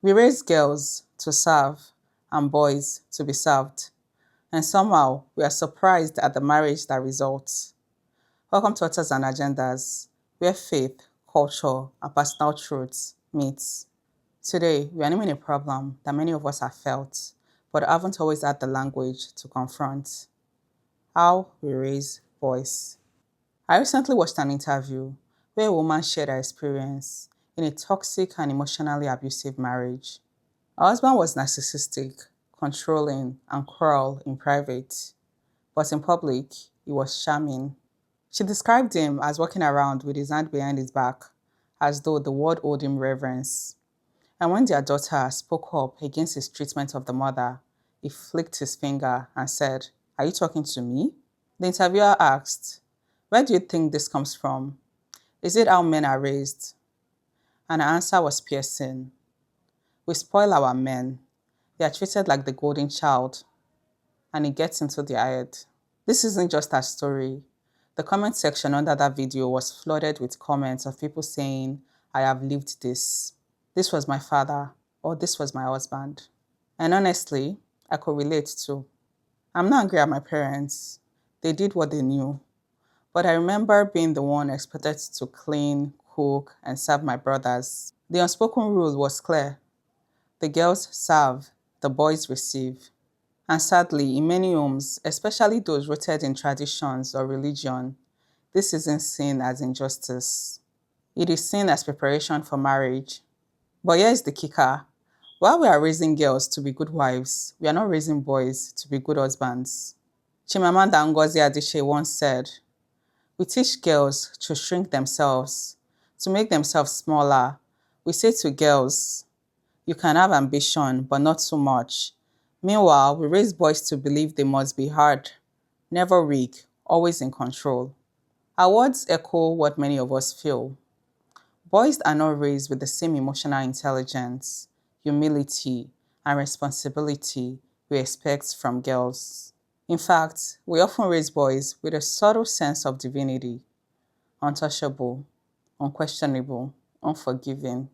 We raise girls to serve and boys to be served, and somehow we are surprised at the marriage that results. Welcome to Authors and Agendas, where faith, culture, and personal truths meet. Today, we are naming a problem that many of us have felt, but haven't always had the language to confront: how we raise boys. I recently watched an interview where a woman shared her experience in a toxic and emotionally abusive marriage. Her husband was narcissistic, controlling, and cruel in private, but in public, he was charming. She described him as walking around with his hand behind his back, as though the world owed him reverence. And when their daughter spoke up against his treatment of the mother, he flicked his finger and said, "Are you talking to me?" The interviewer asked, "Where do you think this comes from? Is it how men are raised?" And her answer was piercing. "We spoil our men. They are treated like the golden child." And it gets into their head. This isn't just her story. The comment section under that video was flooded with comments of people saying, "I have lived this. This was my father," or "This was my husband." And honestly, I could relate too. I'm not angry at my parents. They did what they knew. But I remember being the one expected to clean, cook, and serve my brothers. The unspoken rule was clear. The girls serve, the boys receive. And sadly, in many homes, especially those rooted in traditions or religion, this isn't seen as injustice. It is seen as preparation for marriage. But here's the kicker. While we are raising girls to be good wives, we are not raising boys to be good husbands. Chimamanda Ngozi Adichie once said, "We teach girls to shrink themselves, to make themselves smaller. We say to girls, you can have ambition, but not too much. Meanwhile, we raise boys to believe they must be hard, never weak, always in control." Our words echo what many of us feel. Boys are not raised with the same emotional intelligence, humility, and responsibility we expect from girls. In fact, we often raise boys with a subtle sense of divinity: untouchable, unquestionable, unforgiving.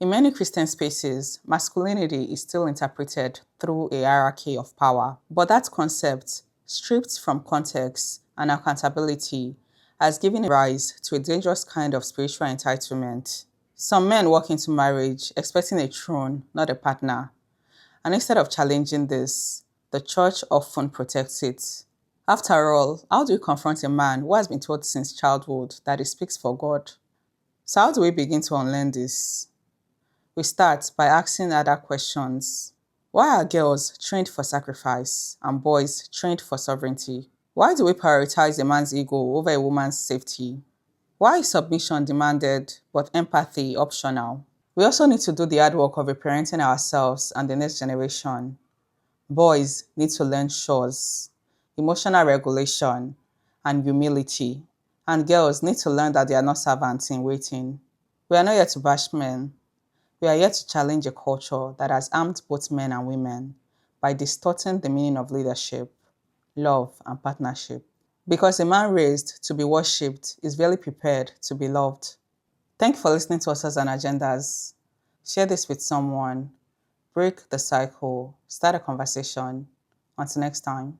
In many Christian spaces, masculinity is still interpreted through a hierarchy of power, but that concept, stripped from context and accountability, has given rise to a dangerous kind of spiritual entitlement. Some men walk into marriage expecting a throne, not a partner, and instead of challenging this, the church often protects it. After all, how do you confront a man who has been taught since childhood that he speaks for God? So how do we begin to unlearn this? We start by asking other questions. Why are girls trained for sacrifice and boys trained for sovereignty? Why do we prioritize a man's ego over a woman's safety? Why is submission demanded but empathy optional? We also need to do the hard work of reparenting ourselves and the next generation. Boys need to learn chores, emotional regulation, and humility. And girls need to learn that they are not servants in waiting. We are not here to bash men. We are here to challenge a culture that has harmed both men and women by distorting the meaning of leadership, love, and partnership. Because a man raised to be worshipped is really prepared to be loved. Thank you for listening to Authors and Agendas. Share this with someone. Break the cycle. Start a conversation. Until next time.